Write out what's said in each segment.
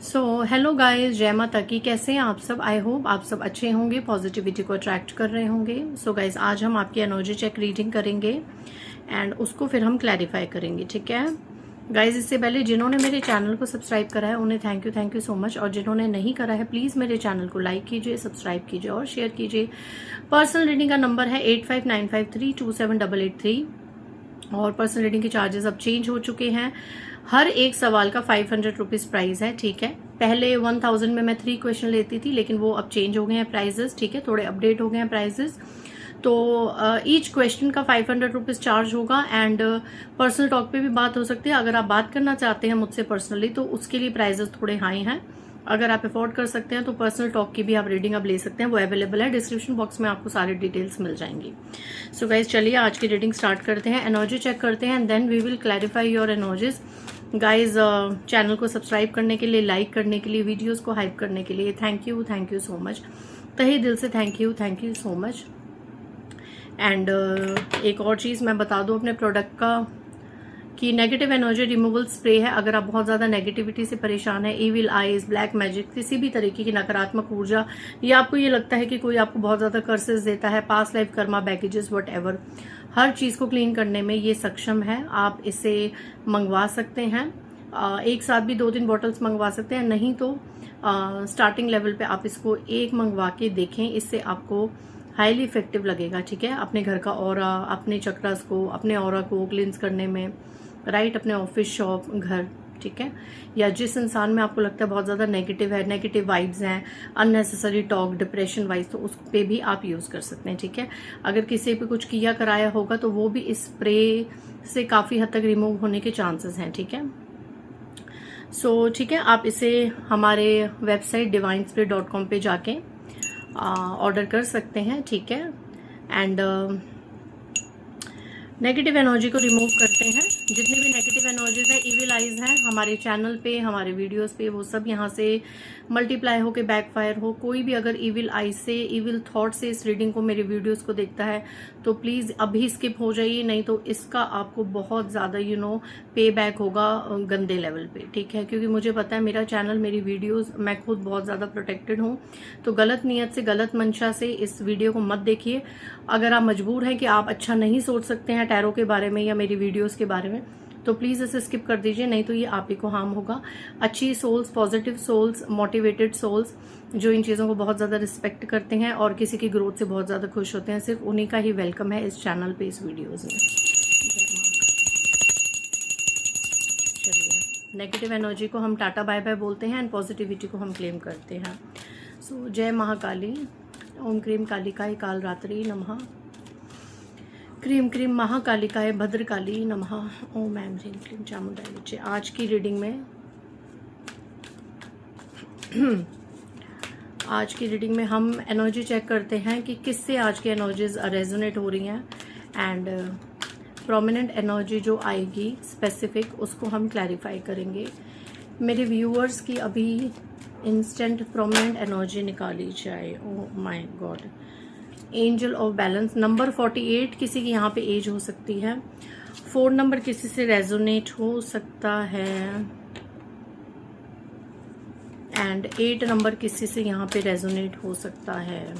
Hello guys, जय माता की। कैसे हैं आप सब? आई होप आप सब अच्छे होंगे, पॉजिटिविटी को अट्रैक्ट कर रहे होंगे। गाइस, आज हम आपकी एनर्जी चेक रीडिंग करेंगे एंड उसको फिर हम क्लैरिफाई करेंगे, ठीक है गाइस। इससे पहले जिन्होंने मेरे चैनल को सब्सक्राइब करा है उन्हें थैंक यू सो मच, और जिन्होंने नहीं करा है प्लीज मेरे चैनल को लाइक कीजिए, सब्सक्राइब कीजिए और शेयर कीजिए। पर्सनल रीडिंग का नंबर है 8595327883 और पर्सनल रीडिंग के चार्जेस अब चेंज हो चुके हैं। हर एक सवाल का 500 रुपीज प्राइस है, ठीक है। पहले 1000 में मैं 3 क्वेश्चन लेती थी, लेकिन वो अब चेंज हो गए हैं प्राइजेस, ठीक है, थोड़े अपडेट हो गए हैं प्राइजेस। तो ईच क्वेश्चन का 500 रुपीज चार्ज होगा एंड पर्सनल टॉक पे भी बात हो सकती है। अगर आप बात करना चाहते हैं मुझसे पर्सनली तो उसके लिए प्राइजेस थोड़े हाई हैं। अगर आप अफोर्ड कर सकते हैं तो पर्सनल टॉक की भी आप रीडिंग अब ले सकते हैं, वो अवेलेबल है। डिस्क्रिप्शन बॉक्स में आपको सारी डिटेल्स मिल जाएंगी। गाइज, चलिए आज की रीडिंग स्टार्ट करते हैं। एनर्जी चेक करते हैं and then we will clarify your energies. Guys, channel को सब्सक्राइब करने के लिए, लाइक करने के लिए, वीडियोस को हाइप करने के लिए थैंक यू सो मच। तहे दिल से thank you so much. And एक और चीज़ मैं बता दूं अपने प्रोडक्ट का कि नेगेटिव एनर्जी रिमूवल स्प्रे है। अगर आप बहुत ज़्यादा नेगेटिविटी से परेशान है, इविल आइज, ब्लैक मैजिक, किसी भी तरीके की नकारात्मक ऊर्जा, या आपको ये लगता है कि कोई आपको बहुत ज़्यादा कर्सेस देता है, past life karma, baggages, whatever, हर चीज़ को क्लीन करने में ये सक्षम है। आप इसे मंगवा सकते हैं, एक साथ भी 2-3 बॉटल्स मंगवा सकते हैं, नहीं तो स्टार्टिंग लेवल पे आप इसको एक मंगवा के देखें, इससे आपको हाईली इफेक्टिव लगेगा, ठीक है। अपने घर का ऑरा, अपने चक्रास को, अपने ऑरा को क्लींस करने में, राइट, अपने ऑफिस, शॉप, घर, ठीक है, या जिस इंसान में आपको लगता है बहुत ज्यादा नेगेटिव है, नेगेटिव वाइब्स हैं, अननेसेसरी टॉक, डिप्रेशन वाइज, तो उस पे भी आप यूज कर सकते हैं, ठीक है। अगर किसी पे कुछ किया कराया होगा तो वो भी इस स्प्रे से काफी हद तक रिमूव होने के चांसेस हैं, ठीक है। ठीक है, आप इसे हमारे वेबसाइट divinespray.com पे जाके ऑर्डर कर सकते हैं, ठीक है। एंड नेगेटिव एनर्जी को रिमूव करते हैं। जितनी भी नेगेटिव एनर्जीज है, इविल आइज हैं हमारे चैनल पे, हमारे वीडियोस पे, वो सब यहाँ से मल्टीप्लाई होके बैकफायर हो। कोई भी अगर इविल आइज से, इविल थॉट से इस रीडिंग को, मेरे वीडियोस को देखता है तो प्लीज अभी स्किप हो जाइए, नहीं तो इसका आपको बहुत ज्यादा पे बैक होगा गंदे लेवल पे, ठीक है। क्योंकि मुझे पता है मेरा चैनल, मेरी वीडियोज, मैं खुद बहुत ज्यादा प्रोटेक्टेड हूँ। तो गलत नियत से, गलत मंशा से इस वीडियो को मत देखिए। अगर आप मजबूर हैं कि आप अच्छा नहीं सोच सकते हैं टैरो के बारे में या मेरी वीडियोस के बारे में, तो प्लीज इसे स्किप कर दीजिए, नहीं तो ये आप ही को हार्म होगा। अच्छी souls, positive souls, motivated souls, जो इन चीजों को बहुत ज्यादा रिस्पेक्ट करते हैं और किसी की ग्रोथ से बहुत ज्यादा खुश होते हैं, सिर्फ उन्हीं का ही वेलकम है इस चैनल पे, इस वीडियोज में। चलिए, नेगेटिव एनर्जी को हम टाटा बाय बाय बोलते हैं एंड पॉजिटिविटी को हम क्लेम करते हैं। जय महाकाली, ओम क्रीम कालिकाय काल रात्रि नमः, क्रीम क्रीम महाकालिकाय भद्रकाली नमः, ओम ऐम ह्रीम क्लीम चामुंडाय विचे। आज की रीडिंग में आज की रीडिंग में हम एनर्जी चेक करते हैं कि किससे आज की एनर्जीज रेजोनेट हो रही हैं एंड प्रोमिनेंट एनर्जी जो आएगी स्पेसिफिक, उसको हम क्लैरिफाई करेंगे। मेरे व्यूअर्स की अभी इंस्टेंट प्रोमिनेंट एनर्जी निकाली जाए। ओह my God, angel of balance. Number 48 किसी की यहाँ पे एज हो सकती है। 4 नंबर किसी से रेजोनेट हो सकता है एंड 8 नंबर किसी से यहाँ पे रेजोनेट हो सकता है।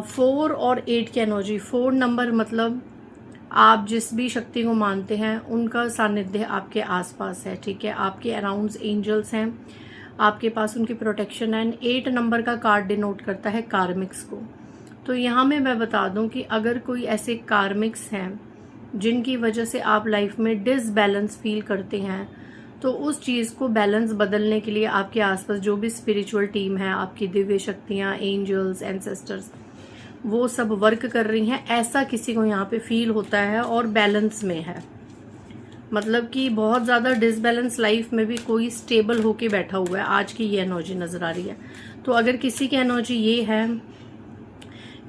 4 और 8 की एनर्जी। 4 नंबर मतलब आप जिस भी शक्ति को मानते हैं उनका सानिध्य आपके आसपास है, ठीक है। आपके अराउंड एंजल्स हैं, आपके पास उनकी प्रोटेक्शन है। 8 नंबर का कार्ड डिनोट करता है कार्मिक्स को। तो यहाँ में मैं बता दूं कि अगर कोई ऐसे कार्मिक्स हैं जिनकी वजह से आप लाइफ में डिसबैलेंस फील करते हैं, तो उस चीज़ को बैलेंस बदलने के लिए आपके आसपास जो भी स्पिरिचुअल टीम है, आपकी दिव्य शक्तियाँ, एंजल्स, एंसेस्टर्स, वो सब वर्क कर रही हैं। ऐसा किसी को यहाँ पे फील होता है और बैलेंस में है, मतलब कि बहुत ज़्यादा डिसबैलेंस लाइफ में भी कोई स्टेबल होके बैठा हुआ है। आज की ये एनर्जी नजर आ रही है। तो अगर किसी की एनर्जी ये है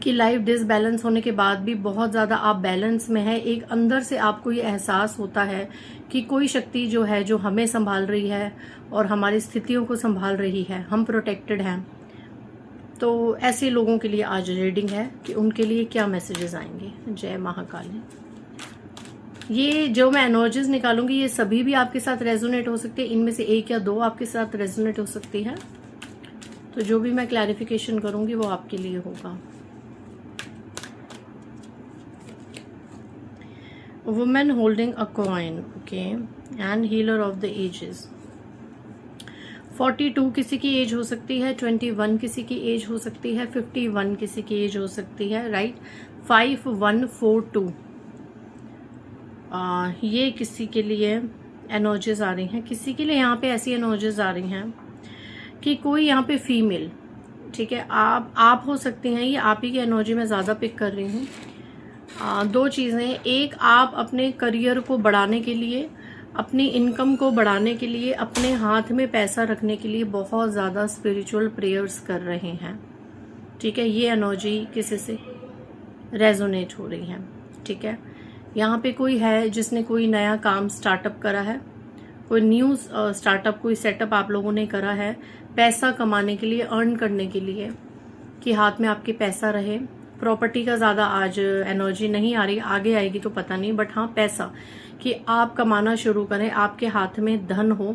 कि लाइफ डिसबैलेंस होने के बाद भी बहुत ज़्यादा आप बैलेंस में है, एक अंदर से आपको ये एहसास होता है कि कोई शक्ति जो है, जो हमें संभाल रही है और हमारी स्थितियों को संभाल रही है, हम प्रोटेक्टेड हैं, तो ऐसे लोगों के लिए आज रीडिंग है कि उनके लिए क्या मैसेजेस आएंगे। जय महाकाली। ये जो मैं एनर्जीज निकालूंगी ये सभी भी आपके साथ रेजोनेट हो सकते हैं, इनमें से एक या दो आपके साथ रेजोनेट हो सकती है। तो जो भी मैं क्लैरिफिकेशन करूंगी वो आपके लिए होगा। Women holding a coin, okay, and healer of the ages. 42 किसी की एज हो सकती है, 21 किसी की एज हो सकती है, 51 किसी की एज हो सकती है, राइट। 5142 ये किसी के लिए एनर्जीज आ रही हैं। किसी के लिए यहाँ पे ऐसी एनर्जीज आ रही हैं कि कोई यहाँ पे फीमेल, ठीक है, आप हो सकती हैं, ये आप ही की एनर्जी में ज़्यादा पिक कर रही हूँ। दो चीज़ें, एक आप अपने करियर को बढ़ाने के लिए, अपनी इनकम को बढ़ाने के लिए, अपने हाथ में पैसा रखने के लिए बहुत ज़्यादा स्पिरिचुअल प्रेयर्स कर रहे हैं, ठीक है। ये एनर्जी किसी से रेजोनेट हो रही है, ठीक है। यहाँ पे कोई है जिसने कोई नया काम स्टार्टअप करा है, कोई न्यू स्टार्टअप, कोई सेटअप आप लोगों ने करा है पैसा कमाने के लिए, अर्न करने के लिए, कि हाथ में आपके पैसा रहे। प्रॉपर्टी का ज़्यादा आज एनर्जी नहीं आ रही, आगे आएगी तो पता नहीं, बट हाँ पैसा, कि आप कमाना शुरू करें, आपके हाथ में धन हो।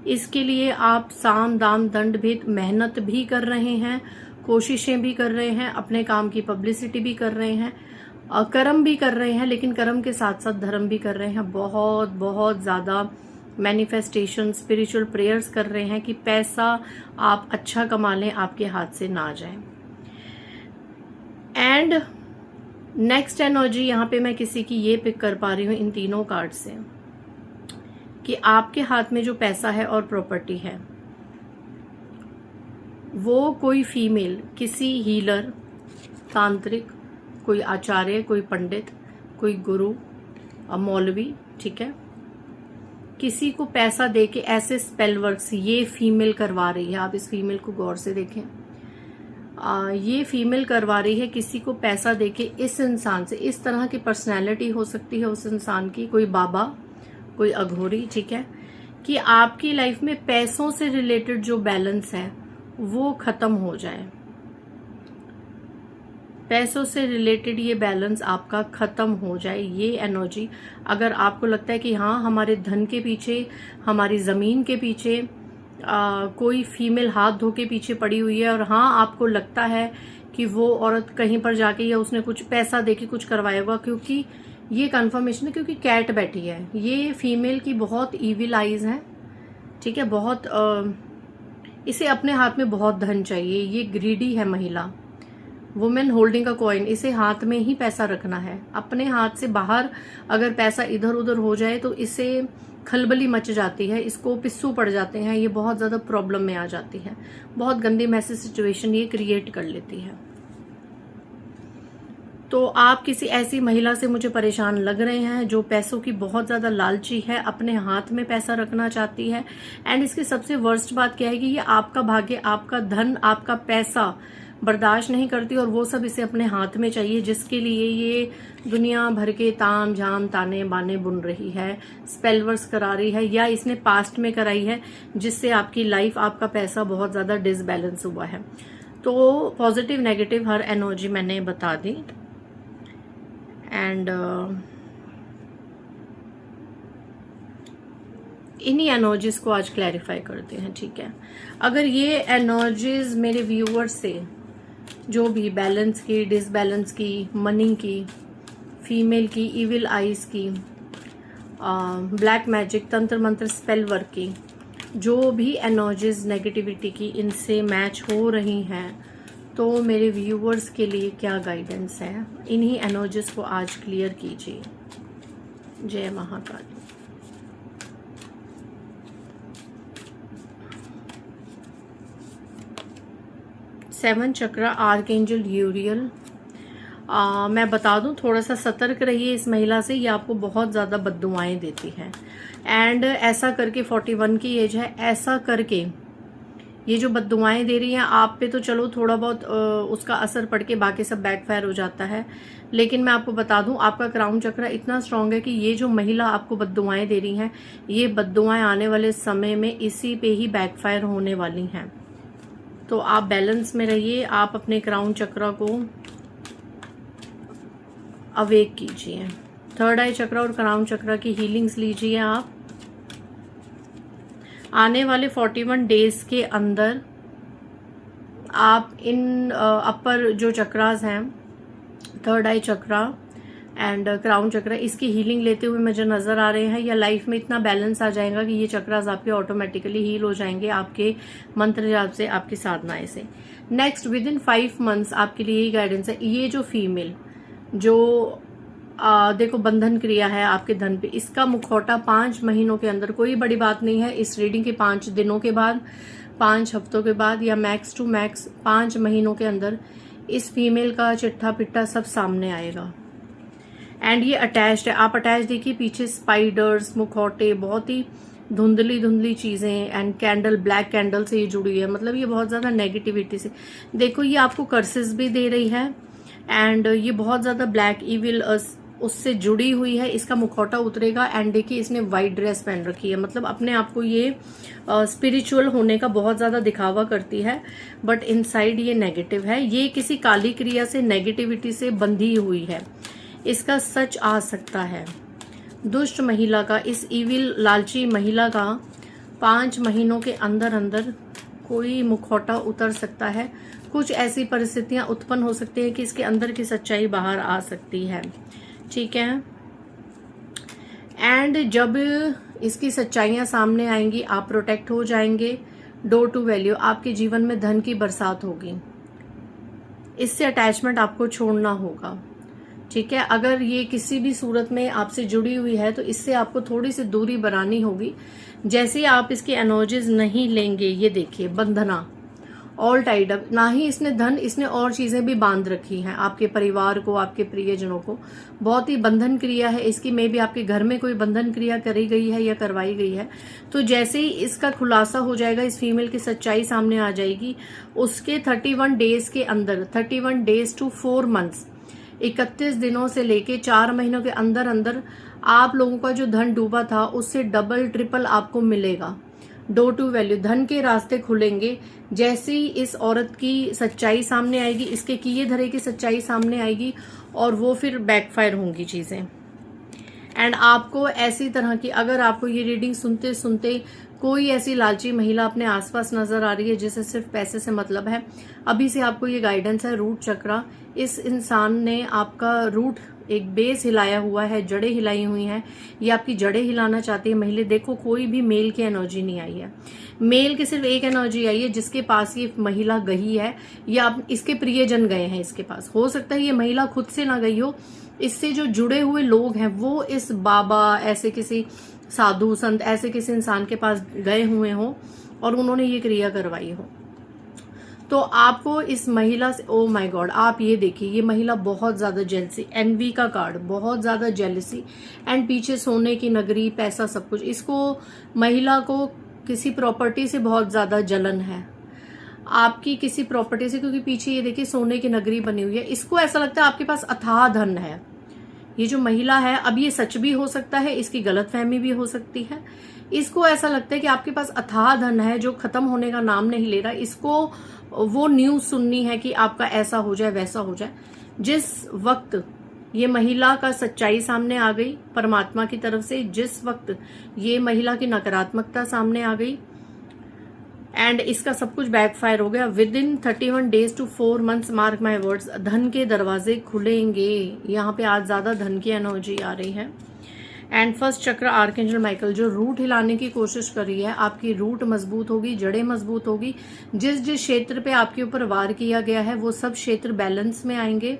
इसके लिए आप साम दाम दंड भेद मेहनत भी कर रहे हैं, कोशिशें भी कर रहे हैं, अपने काम की पब्लिसिटी भी कर रहे हैं, कर्म भी कर रहे हैं, लेकिन कर्म के साथ साथ धर्म भी कर रहे हैं। बहुत बहुत ज़्यादा मैनिफेस्टेशन, स्पिरिचुअल प्रेयर्स कर रहे हैं कि पैसा आप अच्छा कमा लें, आपके हाथ से ना जाए। एंड नेक्स्ट एनर्जी यहाँ पे मैं किसी की ये पिक कर पा रही हूँ इन तीनों कार्ड से, कि आपके हाथ में जो पैसा है और प्रॉपर्टी है वो कोई फीमेल, किसी हीलर, तांत्रिक, कोई आचार्य, कोई पंडित, कोई गुरु, मौलवी, ठीक है, किसी को पैसा देके ऐसे स्पेल वर्क्स ये फीमेल करवा रही है। आप इस फीमेल को गौर से देखें, ये फीमेल करवा रही है किसी को पैसा देके इस इंसान से। इस तरह की पर्सनैलिटी हो सकती है उस इंसान की, कोई बाबा, कोई अघोरी, ठीक है, कि आपकी लाइफ में पैसों से रिलेटेड जो बैलेंस है वो खत्म हो जाए। पैसों से रिलेटेड ये बैलेंस आपका खत्म हो जाए, ये एनर्जी। अगर आपको लगता है कि हाँ हमारे धन के पीछे, हमारी जमीन के पीछे कोई फीमेल हाथ धो के पीछे पड़ी हुई है, और हाँ आपको लगता है कि वो औरत कहीं पर जाके या उसने कुछ पैसा देके कुछ करवाया होगा, क्योंकि ये कंफर्मेशन है, क्योंकि कैट बैठी है। ये फीमेल की बहुत ईविल आईज है, ठीक है, बहुत इसे अपने हाथ में बहुत धन चाहिए, ये ग्रीडी है महिला। वुमेन होल्डिंग अ कॉइन, इसे हाथ में ही पैसा रखना है, अपने हाथ से बाहर अगर पैसा इधर उधर हो जाए तो इसे खलबली मच जाती है, इसको पिस्सू पड़ जाते हैं, ये बहुत ज्यादा प्रॉब्लम में आ जाती है, बहुत गंदी मैसी सिचुएशन ये क्रिएट कर लेती है। तो आप किसी ऐसी महिला से मुझे परेशान लग रहे हैं जो पैसों की बहुत ज्यादा लालची है, अपने हाथ में पैसा रखना चाहती है। एंड इसकी सबसे वर्स्ट बात क्या है कि ये आपका भाग्य, आपका धन, आपका पैसा बर्दाश्त नहीं करती, और वो सब इसे अपने हाथ में चाहिए, जिसके लिए ये दुनिया भर के ताम झाम ताने बाने बुन रही है, स्पेलवर्स करा रही है, या इसने पास्ट में कराई है, जिससे आपकी लाइफ, आपका पैसा बहुत ज्यादा डिसबैलेंस हुआ है। तो पॉजिटिव नेगेटिव हर एनर्जी मैंने बता दी। एंड इन्हीं एनर्जीज को आज क्लैरिफाई करते हैं, ठीक है। अगर ये एनर्जीज मेरे व्यूअर्स से जो भी बैलेंस की, डिसबैलेंस की, मनी की, फीमेल की, इविल आइज की, ब्लैक मैजिक, तंत्र मंत्र, स्पेल वर्क की, जो भी एनर्जीज नेगेटिविटी की इनसे मैच हो रही हैं, तो मेरे व्यूअर्स के लिए क्या गाइडेंस है, इन्हीं एनर्जीज को आज क्लियर कीजिए। जय महाकाली। सेवन चक्रा, आर्कएंजल यूरियल। मैं बता दूं, थोड़ा सा सतर्क रहिए इस महिला से, ये आपको बहुत ज़्यादा बद्दुआएं देती है। एंड ऐसा करके 41 की एज है, ऐसा करके ये जो बद्दुआएं दे रही हैं आप पे, तो चलो थोड़ा बहुत उसका असर पड़ के बाकी सब बैकफायर हो जाता है, लेकिन मैं आपको बता दूं आपका क्राउन चक्र इतना स्ट्रांग है कि ये जो महिला आपको बद्दुआएं दे रही हैं, ये बद्दुआएं आने वाले समय में इसी पे ही बैकफायर होने वाली हैं। तो आप बैलेंस में रहिए, आप अपने क्राउन चक्र को अवेक कीजिए। थर्ड आई चक्रा और क्राउन चक्रा की हीलिंग्स लीजिए आप। आने वाले 41 डेज के अंदर आप इन अपर जो चक्रास हैं, third eye chakra and crown chakra, इसकी हीलिंग लेते हुए मुझे नजर आ रहे हैं, या लाइफ में इतना बैलेंस आ जाएगा कि ये चक्रास आपके ऑटोमेटिकली हील हो जाएंगे आपके मंत्र जाप से, आपकी साधनाएं से। नेक्स्ट, विद इन 5 मंथ्स आपके लिए यही गाइडेंस है। ये जो फीमेल जो देखो बंधन क्रिया है आपके धन पे, इसका मुखौटा 5 महीनों के अंदर, कोई बड़ी बात नहीं है, इस रीडिंग के 5 दिनों के बाद, 5 हफ्तों के बाद, या मैक्स टू मैक्स 5 महीनों के अंदर इस फीमेल का चिट्ठा पिट्टा सब सामने आएगा। एंड ये अटैच्ड है, आप अटैच देखिए, पीछे स्पाइडर्स, मुखौटे, बहुत ही धुंधली धुंधली चीजें, एंड कैंडल, ब्लैक कैंडल से ये जुड़ी है, मतलब ये बहुत ज्यादा नेगेटिविटी से, देखो ये आपको कर्सेस भी दे रही है, एंड ये बहुत ज्यादा ब्लैक इविल उससे जुड़ी हुई है। इसका मुखौटा उतरेगा, एंड देखिए इसने व्हाइट ड्रेस पहन रखी है, मतलब अपने आप को ये स्पिरिचुअल होने का बहुत ज्यादा दिखावा करती है, बट इनसाइड ये नेगेटिव है। ये किसी काली क्रिया से, नेगेटिविटी से बंधी हुई है, इसका सच आ सकता है। दुष्ट महिला का, इस इविल लालची महिला का 5 महीनों के अंदर अंदर कोई मुखौटा उतर सकता है। कुछ ऐसी परिस्थितियां उत्पन्न हो सकती है कि इसके अंदर की सच्चाई बाहर आ सकती है, ठीक है। एंड जब इसकी सच्चाइयां सामने आएंगी, आप प्रोटेक्ट हो जाएंगे। डोर टू वैल्यू, आपके जीवन में धन की बरसात होगी, इससे अटैचमेंट आपको छोड़ना होगा, ठीक है। अगर ये किसी भी सूरत में आपसे जुड़ी हुई है तो इससे आपको थोड़ी सी दूरी बनानी होगी। जैसे ही आप इसकी एनर्जीज नहीं लेंगे, ये देखिए बंधना, ऑल टाइड अप, ना ही इसने धन, इसने और चीजें भी बांध रखी हैं आपके परिवार को, आपके प्रियजनों को। बहुत ही बंधन क्रिया है इसकी, में भी आपके घर में कोई बंधन क्रिया करी गई है या करवाई गई है। तो जैसे ही इसका खुलासा हो जाएगा, इस फीमेल की सच्चाई सामने आ जाएगी, उसके 31 डेज के अंदर, 31 डेज टू 4 मंथ्स, 31 दिनों से लेके 4 महीनों के अंदर अंदर आप लोगों का जो धन डूबा था उससे डबल ट्रिपल आपको मिलेगा। डोर टू वैल्यू, धन के रास्ते खुलेंगे। जैसे ही इस औरत की सच्चाई सामने आएगी, इसके किए धरे की सच्चाई सामने आएगी, और वो फिर बैकफायर होंगी चीजें। एंड आपको ऐसी तरह की, अगर आपको ये रीडिंग सुनते सुनते कोई ऐसी लालची महिला अपने आसपास नजर आ रही है जिसे सिर्फ पैसे से मतलब है, अभी से आपको ये गाइडेंस है। रूट चक्रा, इस इंसान ने आपका रूट, एक बेस हिलाया हुआ है, जड़ें हिलाई हुई हैं, ये आपकी जड़ें हिलाना चाहती है महिला। देखो कोई भी मेल की एनर्जी नहीं आई है, मेल की सिर्फ एक एनर्जी आई है, जिसके पास ये महिला गई है या इसके प्रियजन गए हैं इसके पास। हो सकता है ये महिला खुद से ना गई हो, इससे जो जुड़े हुए लोग हैं वो इस बाबा, ऐसे किसी साधु संत, ऐसे किसी इंसान के पास गए हुए हों और उन्होंने ये क्रिया करवाई हो। तो आपको इस महिला से, ओ माय गॉड, आप ये देखिए, ये महिला बहुत ज्यादा जेलसी, एनवी का कार्ड, बहुत ज्यादा जेलसी, एंड पीछे सोने की नगरी, पैसा, सब कुछ। इसको, महिला को किसी प्रॉपर्टी से बहुत ज्यादा जलन है, आपकी किसी प्रॉपर्टी से, क्योंकि पीछे ये देखिए सोने की नगरी बनी हुई है। इसको ऐसा लगता है आपके पास अथाह धन है। ये जो महिला है, अब ये सच भी हो सकता है, इसकी गलतफहमी भी हो सकती है। इसको ऐसा लगता है कि आपके पास अथाह धन है जो खत्म होने का नाम नहीं ले रहा। इसको वो न्यूज सुननी है कि आपका ऐसा हो जाए, वैसा हो जाए। जिस वक्त ये महिला का सच्चाई सामने आ गई परमात्मा की तरफ से, जिस वक्त ये महिला की नकारात्मकता सामने आ गई, एंड इसका सब कुछ बैकफायर हो गया, within 31 days to 4 months, mark my words, धन के दरवाजे खुलेंगे। यहाँ पे आज ज्यादा धन की एनर्जी आ रही है। एंड फर्स्ट चक्र आर्कएंजल माइकल, जो रूट हिलाने की कोशिश कर रही है, आपकी रूट मजबूत होगी, जड़ें मजबूत होगी। जिस जिस क्षेत्र पे आपके ऊपर वार किया गया है वो सब क्षेत्र बैलेंस में आएंगे,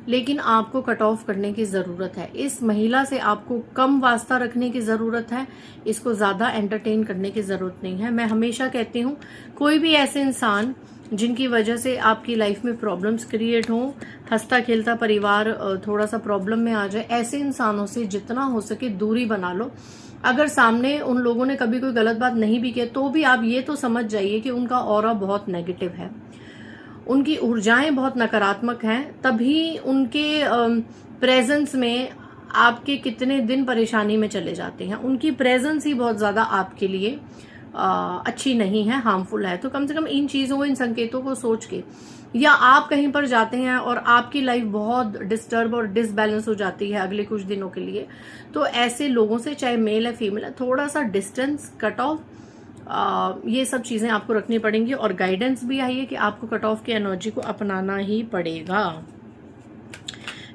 लेकिन आपको कट ऑफ करने की जरूरत है। इस महिला से आपको कम वास्ता रखने की जरूरत है, इसको ज्यादा एंटरटेन करने की जरूरत नहीं है। मैं हमेशा कहती हूँ, कोई भी ऐसे इंसान जिनकी वजह से आपकी लाइफ में प्रॉब्लम्स क्रिएट हों, हंसता खेलता परिवार थोड़ा सा प्रॉब्लम में आ जाए, ऐसे इंसानों से जितना हो सके दूरी बना लो। अगर सामने उन लोगों ने कभी कोई गलत बात नहीं भी की तो भी आप ये तो समझ जाइए कि उनका ऑरा बहुत नेगेटिव है, उनकी ऊर्जाएं बहुत नकारात्मक हैं। तभी उनके प्रेजेंस में आपके कितने दिन परेशानी में चले जाते हैं। उनकी प्रेजेंस ही बहुत ज्यादा आपके लिए अच्छी नहीं है, हार्मफुल है। तो कम से कम इन चीज़ों, इन संकेतों को सोच के, या आप कहीं पर जाते हैं और आपकी लाइफ बहुत डिस्टर्ब और डिसबैलेंस हो जाती है अगले कुछ दिनों के लिए, तो ऐसे लोगों से, चाहे मेल है फीमेल है, थोड़ा सा डिस्टेंस, कट ऑफ, ये सब चीज़ें आपको रखनी पड़ेंगी। और गाइडेंस भी आई है कि आपको कट ऑफ की एनर्जी को अपनाना ही पड़ेगा,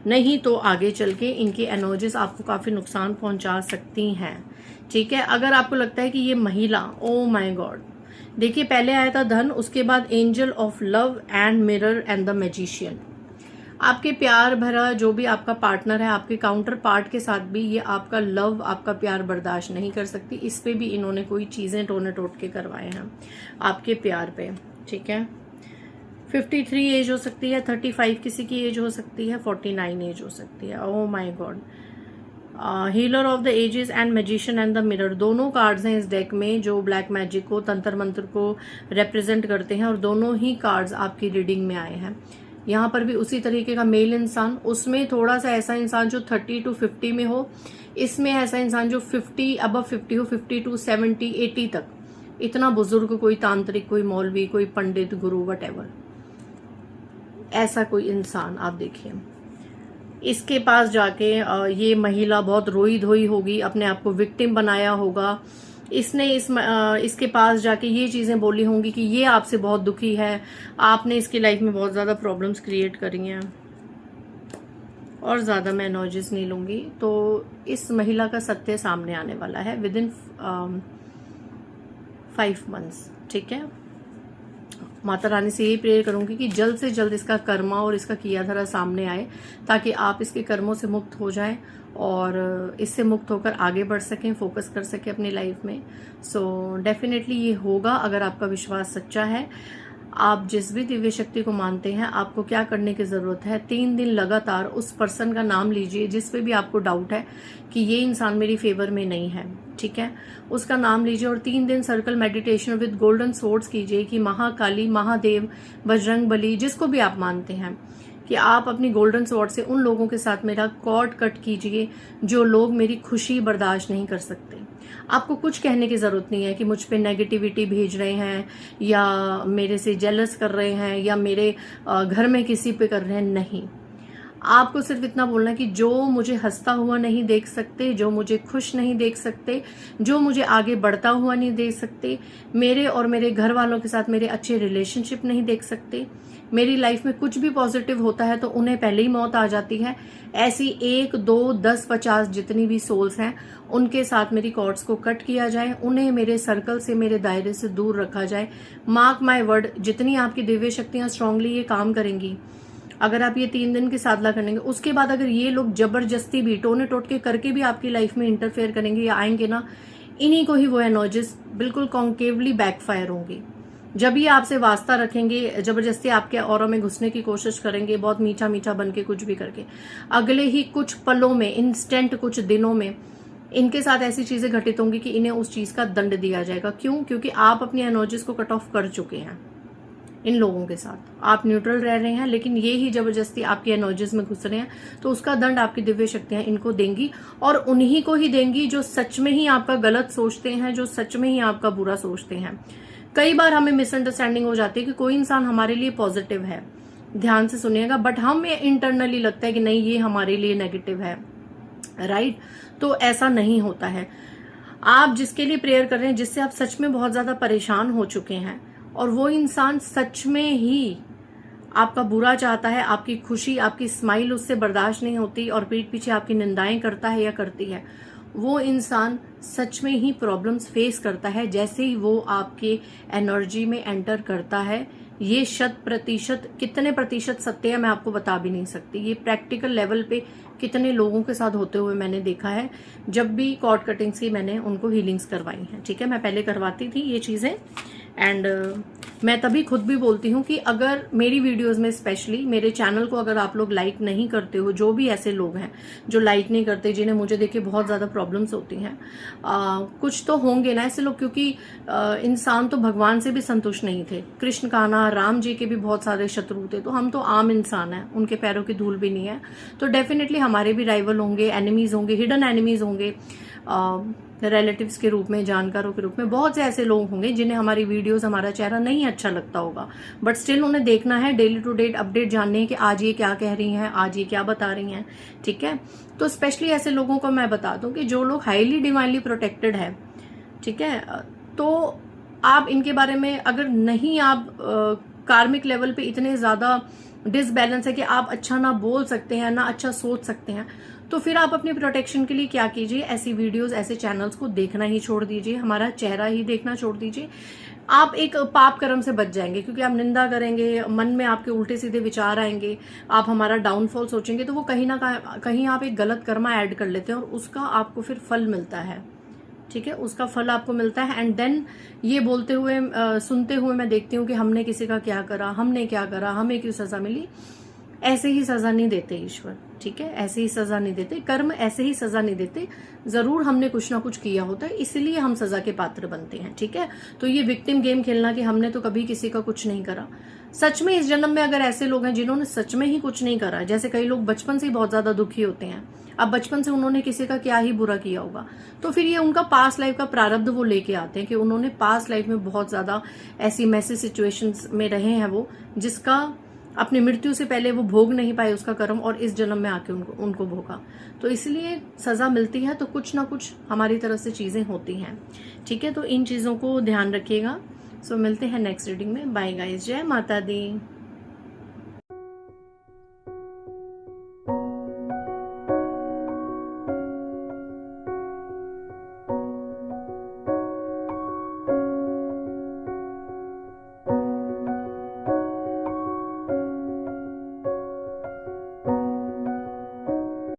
नहीं तो आगे चल के इनकी एनर्जीज आपको काफ़ी नुकसान पहुंचा सकती हैं। ठीक है, अगर आपको लगता है कि ये महिला, ओ माय गॉड, देखिए पहले आया था धन, उसके बाद angel of love and mirror and the magician. आपके प्यार भरा जो भी आपका पार्टनर है, आपके काउंटर पार्ट के साथ भी ये आपका लव, आपका प्यार बर्दाश्त नहीं कर सकती। इस पे भी इन्होंने कोई चीजें टोने टोट के करवाए हैं आपके प्यार पे। ठीक है, 53 एज हो सकती है, 35 किसी की एज हो सकती है, 49 एज हो सकती है। Oh my God, healer of the ages and magician and the mirror, दोनों कार्ड्स हैं इस डेक में जो ब्लैक मैजिक को, तंत्र मंत्र को रिप्रेजेंट करते हैं, और दोनों ही कार्ड्स आपकी रीडिंग में आए हैं। यहाँ पर भी उसी तरीके का मेल इंसान, उसमें थोड़ा सा ऐसा इंसान जो 30 to 50 में हो, इसमें ऐसा इंसान जो 50 अबव 50 हो, 52, 70, 80 तक, इतना बुजुर्ग, कोई तांत्रिक, कोई मौलवी, कोई पंडित, गुरु, वटएवर, ऐसा कोई इंसान आप देखिए। इसके पास जाके ये महिला बहुत रोई धोई होगी, अपने आप को विक्टिम बनाया होगा, इसने इसके पास जाके ये चीजें बोली होंगी कि ये आपसे बहुत दुखी है, आपने इसकी लाइफ में बहुत ज्यादा प्रॉब्लम्स क्रिएट करी हैं। और ज्यादा मैं एनर्जीज नहीं लूंगी। तो इस महिला का सत्य सामने आने वाला है विद इन 5 months। ठीक है, माता रानी से यही प्रेयर करूंगी कि जल्द से जल्द इसका कर्मा और इसका किया धरा सामने आए, ताकि आप इसके कर्मों से मुक्त हो जाएं और इससे मुक्त होकर आगे बढ़ सकें, फोकस कर सकें अपनी लाइफ में। सो डेफिनेटली ये होगा अगर आपका विश्वास सच्चा है। आप जिस भी दिव्य शक्ति को मानते हैं, आपको क्या करने की जरूरत है, 3 दिन लगातार उस पर्सन का नाम लीजिए जिस पे भी आपको डाउट है कि ये इंसान मेरी फेवर में नहीं है। ठीक है, उसका नाम लीजिए और 3 दिन circle meditation with golden swords कीजिए कि महाकाली, महादेव, बजरंग बली, जिसको भी आप मानते हैं, कि आप अपनी गोल्डन स्वॉर्ड से उन लोगों के साथ मेरा कॉर्ड कट कीजिए जो लोग मेरी खुशी बर्दाश्त नहीं कर सकते। आपको कुछ कहने की जरूरत नहीं है कि मुझ पे नेगेटिविटी भेज रहे हैं या मेरे से जेलस कर रहे हैं या मेरे घर में किसी पे कर रहे हैं, नहीं। आपको सिर्फ इतना बोलना है कि जो मुझे हंसता हुआ नहीं देख सकते, जो मुझे खुश नहीं देख सकते, जो मुझे आगे बढ़ता हुआ नहीं देख सकते, मेरे और मेरे घर वालों के साथ मेरे अच्छे रिलेशनशिप नहीं देख सकते, मेरी लाइफ में कुछ भी पॉजिटिव होता है तो उन्हें पहले ही मौत आ जाती है, ऐसी 1, 2, 10, 50 जितनी भी सोल्स हैं उनके साथ मेरी कॉर्ड्स को कट किया जाए, उन्हें मेरे सर्कल से, मेरे दायरे से दूर रखा जाए। मार्क माय वर्ड, जितनी आपकी दिव्य शक्तियां स्ट्रांगली ये काम करेंगी, अगर आप ये 3 दिन की साधना करेंगे, उसके बाद अगर ये लोग जबरदस्ती भी टोने टोटके करके भी आपकी लाइफ में इंटरफेयर करेंगे या आएंगे ना, इन्हीं को ही वो एनर्जीज बिल्कुल कॉन्केवली बैकफायर होंगी। जब ये आपसे वास्ता रखेंगे, जबरदस्ती आपके ऑरा में घुसने की कोशिश करेंगे, बहुत मीठा मीठा बन के कुछ भी करके, अगले ही कुछ पलों में, इंस्टेंट कुछ दिनों में इनके साथ ऐसी चीजें घटित होंगी कि इन्हें उस चीज का दंड दिया जाएगा। क्यों? क्योंकि आप अपनी एनर्जीज को कट ऑफ कर चुके हैं। इन लोगों के साथ आप न्यूट्रल रह रहे हैं, लेकिन ये ही जबरदस्ती आपकी एनर्जीज में घुस रहे हैं, तो उसका दंड आपकी दिव्य शक्तियां इनको देंगी, और उन्हीं को ही देंगी जो सच में ही आपका गलत सोचते हैं, जो सच में ही आपका बुरा सोचते हैं। कई बार हमें मिसअंडरस्टैंडिंग हो जाती है कि कोई इंसान हमारे लिए पॉजिटिव है, ध्यान से सुनिएगा, बट हमें इंटरनली लगता है कि नहीं, ये हमारे लिए नेगेटिव है, राइट? तो ऐसा नहीं होता है। आप जिसके लिए प्रेयर कर रहे हैं, जिससे आप सच में बहुत ज्यादा परेशान हो चुके हैं, और वो इंसान सच में ही आपका बुरा चाहता है, आपकी खुशी, आपकी स्माइल उससे बर्दाश्त नहीं होती और पीठ पीछे आपकी निंदाएं करता है या करती है, वो इंसान सच में ही प्रॉब्लम्स फेस करता है जैसे ही वो आपके एनर्जी में एंटर करता है। ये 100%, कितने प्रतिशत सत्य है मैं आपको बता भी नहीं सकती। ये प्रैक्टिकल लेवल पे कितने लोगों के साथ होते हुए मैंने देखा है, जब भी कॉर्ड कटिंग्स की मैंने उनको हीलिंग्स करवाई हैं। ठीक है, मैं पहले करवाती थी ये चीजें, एंड मैं तभी खुद भी बोलती हूँ कि अगर मेरी वीडियोस में, स्पेशली मेरे चैनल को अगर आप लोग लाइक नहीं करते हो, जो भी ऐसे लोग हैं जो लाइक नहीं करते, जिन्हें मुझे देख के बहुत ज्यादा प्रॉब्लम्स होती हैं, कुछ तो होंगे ना ऐसे लोग, क्योंकि इंसान तो भगवान से भी संतुष्ट नहीं थे। कृष्ण कान्हा, राम जी के भी बहुत सारे शत्रु थे, तो हम तो आम इंसान हैं, उनके पैरों की धूल भी नहीं है। तो डेफिनेटली हमारे भी राइवल होंगे, एनिमीज होंगे, हिडन एनिमीज होंगे, रिलेटिव्स के रूप में, जानकारों के रूप में। बहुत से ऐसे लोग होंगे जिन्हें हमारी वीडियोस, हमारा चेहरा नहीं अच्छा लगता होगा, बट स्टिल उन्हें देखना है, डेली टू डेट अपडेट जानने हैं कि आज ये क्या कह रही हैं, आज ये क्या बता रही हैं, ठीक है। तो स्पेशली ऐसे लोगों को मैं बता दूं कि जो लोग हाईली डिवाइनली प्रोटेक्टेड है, ठीक है, तो आप इनके बारे में अगर नहीं, आप कार्मिक लेवल पे इतने ज्यादा डिसबैलेंस है कि आप अच्छा ना बोल सकते हैं, ना अच्छा सोच सकते हैं, तो फिर आप अपनी प्रोटेक्शन के लिए क्या कीजिए, ऐसी वीडियोस, ऐसे चैनल्स को देखना ही छोड़ दीजिए, हमारा चेहरा ही देखना छोड़ दीजिए। आप एक पाप कर्म से बच जाएंगे, क्योंकि आप निंदा करेंगे, मन में आपके उल्टे सीधे विचार आएंगे, आप हमारा डाउनफॉल सोचेंगे, तो वो कहीं ना कहीं आप एक गलत कर्मा ऐड कर लेते हैं और उसका आपको फिर फल मिलता है, ठीक है, उसका फल आपको मिलता है। एंड देन ये बोलते हुए, सुनते हुए मैं देखती हूँ कि हमने किसी का क्या करा, हमने क्या करा, हमें क्यों सजा मिली। ऐसे ही सजा नहीं देते ईश्वर, ठीक है, ऐसे ही सजा नहीं देते, कर्म ऐसे ही सजा नहीं देते, जरूर हमने कुछ ना कुछ किया होता है, इसलिए हम सजा के पात्र बनते हैं, ठीक है। तो ये विक्टिम गेम खेलना कि हमने तो कभी किसी का कुछ नहीं करा, सच में इस जन्म में अगर ऐसे लोग हैं जिन्होंने सच में ही कुछ नहीं करा, जैसे कई लोग बचपन से ही बहुत ज्यादा दुखी होते हैं, अब बचपन से उन्होंने किसी का क्या ही बुरा किया होगा, तो फिर ये उनका पास्ट लाइफ का प्रारब्ध वो लेके आते हैं कि उन्होंने पास्ट लाइफ में बहुत ज्यादा ऐसी मैसी सिचुएशंस में रहे हैं वो, जिसका अपनी मृत्यु से पहले वो भोग नहीं पाए उसका कर्म, और इस जन्म में आके उनको भोगा, तो इसलिए सजा मिलती है। तो कुछ ना कुछ हमारी तरफ से चीजें होती हैं, ठीक है, तो इन चीजों को ध्यान रखिएगा। सो मिलते हैं नेक्स्ट रीडिंग में। बाय गाइस, जय माता दी।